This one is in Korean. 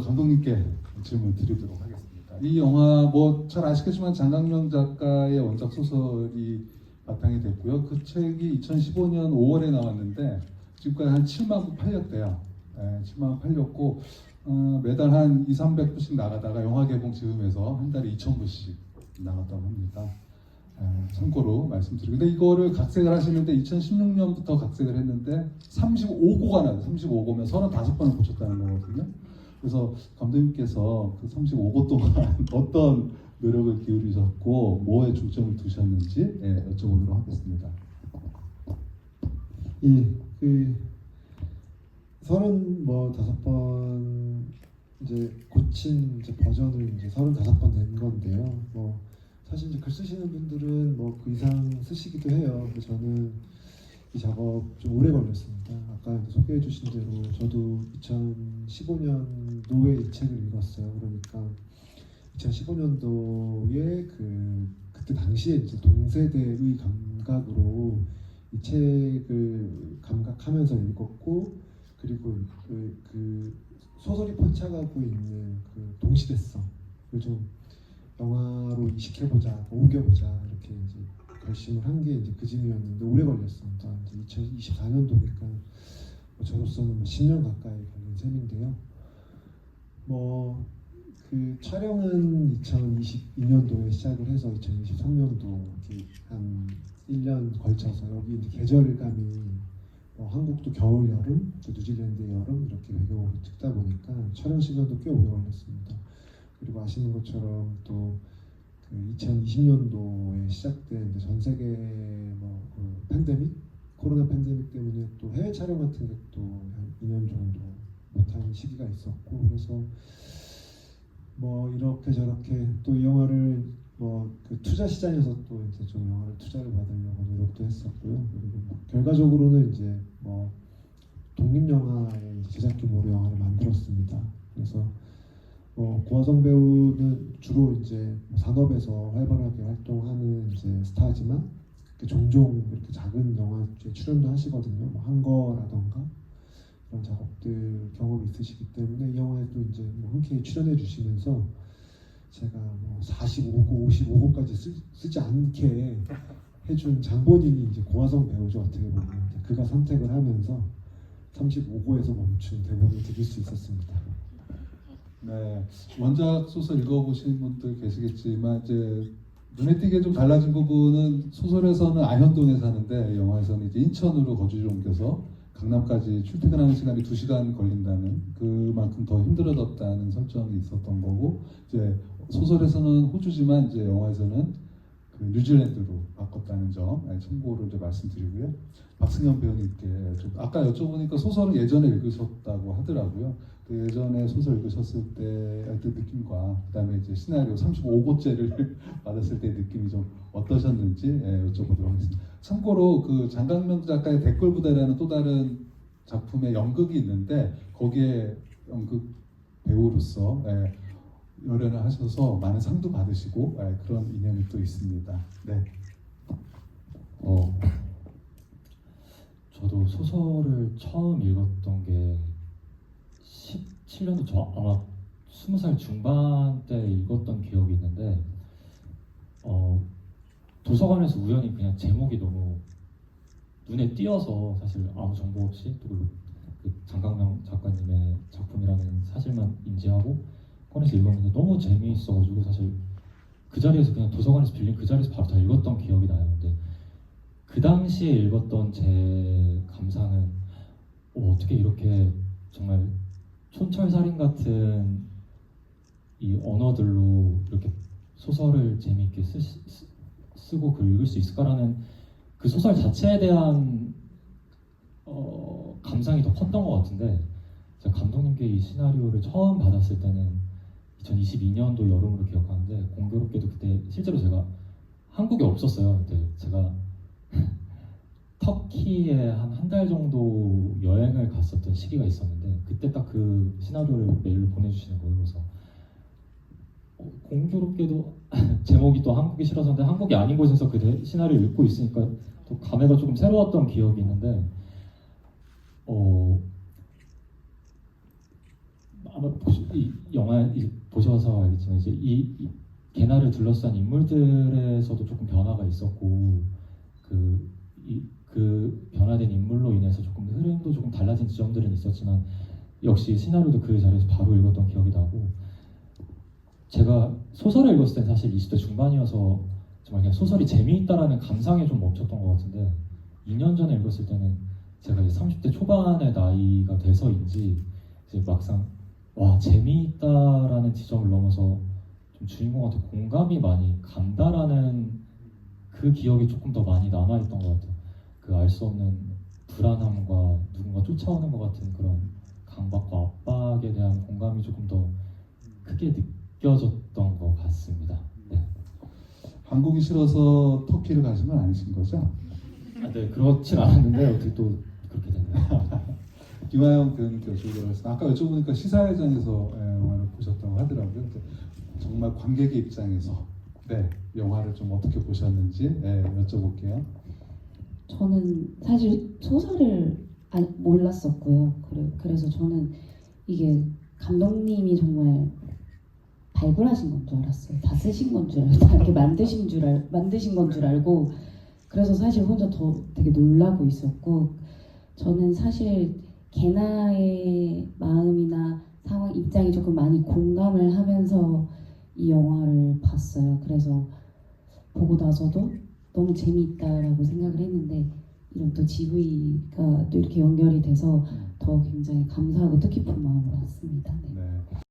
감독님께 질문 드리도록 하겠습니다. 이 영화 뭐 잘 아시겠지만 장강명 작가의 원작 소설이 바탕이 됐고요. 그 책이 2015년 5월에 나왔는데 지금까지 한 7만 부 팔렸대요. 7만 부 팔렸고 매달 한 2, 300부씩 나가다가 영화 개봉 즈음에서 한 달에 2,000부씩 나갔다고 합니다. 참고로 말씀드리고, 근데 이거를 각색을 하시는데 2016년부터 각색을 했는데 35고가 나요. 35고면 35번을 고쳤다는 거거든요. 그래서 감독님께서 그 35고 동안 어떤 노력을 기울이셨고 뭐에 중점을 두셨는지 여쭤보도록 하겠습니다. 예, 그 35번 이제 고친 이제 버전을 이제 35번 낸 건데요. 뭐 사실 이제 글 쓰시는 분들은 뭐 그 이상 쓰시기도 해요. 근데 저는 이 작업 좀 오래 걸렸습니다. 아까 소개해 주신 대로 저도 2015년도에 이 책을 읽었어요. 그러니까 2015년도에 그때 당시에 이제 동세대의 감각으로 이 책을 감각하면서 읽었고, 그리고 그 소설이 포착하고 있는 그 동시대성을 좀 영화로 이식해보자, 옮겨보자 이렇게 이제 결심을 한 게 이제 그 즈음이었는데 오래 걸렸습니다. 이제 2024년도니까 저로서는 10년 가까이 걸린 셈인데요. 뭐 그 촬영은 2022년도에 시작을 해서 2023년도 한 1년 걸쳐서 여기 이제 계절감이 한국도 겨울, 여름, 또 뉴질랜드의 여름 이렇게 배경으로 찍다 보니까 촬영 시간도 꽤 오래 걸렸습니다. 그리고 아시는 것처럼 또 그 2020년도에 시작된 전 세계 팬데믹, 코로나 팬데믹 때문에 또 해외 촬영 같은 게 또 한 2년 정도 못한 시기가 있었고, 그래서 뭐 이렇게 저렇게 또 이 영화를 그 투자 시장에서 또 이제 좀 영화를 투자를 받으려고 노력도 했었고요. 그리고 결과적으로는 이제 독립 영화의 제작 규모로 영화를 만들었습니다. 그래서 고화성 배우는 주로 이제 산업에서 활발하게 활동하는 이제 스타지만 종종 이렇게 작은 영화에 출연도 하시거든요. 한거라던가 그런 작업들 경험이 있으시기 때문에 이 영화에도 이제 흔쾌히 출연해 주시면서 제가 45고, 55고까지 쓰지 않게 해준 장본인이 이제 고화성 배우죠. 어떻게 보면 그가 선택을 하면서 35고에서 멈춘 대본을 드릴 수 있었습니다. 네, 원작 소설 읽어보신 분들 계시겠지만 이제 눈에 띄게 좀 달라진 부분은 소설에서는 아현동에 사는데 영화에서는 이제 인천으로 거주를 옮겨서 강남까지 출퇴근하는 시간이 2시간 걸린다는, 그만큼 더 힘들어졌다는 설정이 있었던 거고, 이제 소설에서는 호주지만 이제 영화에서는 그 뉴질랜드로 바꿨다는 점 참고로 이제 말씀드리고요. 박승현 배우님께 좀 아까 여쭤보니까 소설은 예전에 읽으셨다고 하더라고요. 그 예전에 소설 읽으셨을 때의 느낌과 그다음에 이제 시나리오 35고째를 받았을 때 느낌이 좀 어떠셨는지 여쭤보도록 하겠습니다. 참고로 그 장강명 작가의 댓글 부대라는 또 다른 작품의 연극이 있는데 거기에 연극 배우로서 열연을 하셔서 많은 상도 받으시고 그런 인연이 또 있습니다. 네. 저도 소설을 처음 읽었던 게 17년도 아마 20살 중반 때 읽었던 기억이 있는데 도서관에서 우연히 그냥 제목이 너무 눈에 띄어서 사실 아무 정보 없이 또 그 장강명 작가님의 작품이라는 사실만 인지하고 꺼내서 읽었는데 너무 재미있어가지고 사실 그 자리에서 그냥 도서관에서 빌린 그 자리에서 바로 다 읽었던 기억이 나요. 근데 그 당시에 읽었던 제 감상은 어떻게 이렇게 정말 촌철살인 같은 이 언어들로 이렇게 소설을 재미있게 쓰고 글 읽을 수 있을까라는 그 소설 자체에 대한 감상이 더 컸던 것 같은데, 제가 감독님께 이 시나리오를 처음 받았을 때는 2022년도 여름으로 기억하는데 공교롭게도 그때 실제로 제가 한국에 없었어요. 그때 제가 터키에 한 달 정도 여행을 갔었던 시기가 있었는데 그때 딱 그 시나리오를 메일로 보내주시는 거예요. 그래서 공교롭게도 제목이 또 한국이 싫어서인데 한국이 아닌 곳에서 그 시나리오를 읽고 있으니까 또 감회가 조금 새로웠던 기억이 있는데 아마 이 영화 보셔서 알겠지만 이제 이 게나를 둘러싼 인물들에서도 조금 변화가 있었고 그 변화된 인물로 인해서 조금 흐름도 조금 달라진 지점들은 있었지만 역시 시나리오도 그 자리에서 바로 읽었던 기억이 나고 제가 소설을 읽었을 땐 사실 20대 중반이어서 정말 그냥 소설이 재미있다라는 감상에 좀 멈췄던 것 같은데 2년 전에 읽었을 때는 제가 이제 30대 초반의 나이가 돼서인지 이제 막상 와 재미있다라는 지점을 넘어서 좀 주인공한테 공감이 많이 간다라는 그 기억이 조금 더 많이 남아있던 것 같아요. 그 알 수 없는 불안함과 누군가 쫓아오는 것 같은 그런 강박과 압박에 대한 공감이 조금 더 크게 느껴졌던 것 같습니다. 네. 한국이 싫어서 터키를 가신 건 아니신 거죠? 네, 그렇진 않았는데 어떻게 또 그렇게 됐네요. 김하영 교수께서 아까 여쭤보니까 시사회전에서 영화를 보셨다고 하더라고요. 그래서 정말 관객의 입장에서 영화를 좀 어떻게 보셨는지 여쭤볼게요. 저는 사실 소설을 몰랐었고요. 그래서 저는 이게 감독님이 정말 발굴하신 건 줄 알았어요. 다 쓰신 건 줄 알고, 다 이렇게 만드신 건 줄 알고, 그래서 사실 혼자 더 되게 놀라고 있었고, 저는 사실 게나의 마음이나 상황, 입장이 조금 많이 공감을 하면서 이 영화를 봤어요. 그래서 보고 나서도 너무 재미있다라고 생각을 했는데 이런 또 GV가 또 이렇게 연결이 돼서 더 굉장히 감사하고 뜻깊은 마음으로 왔습니다. 네. 네.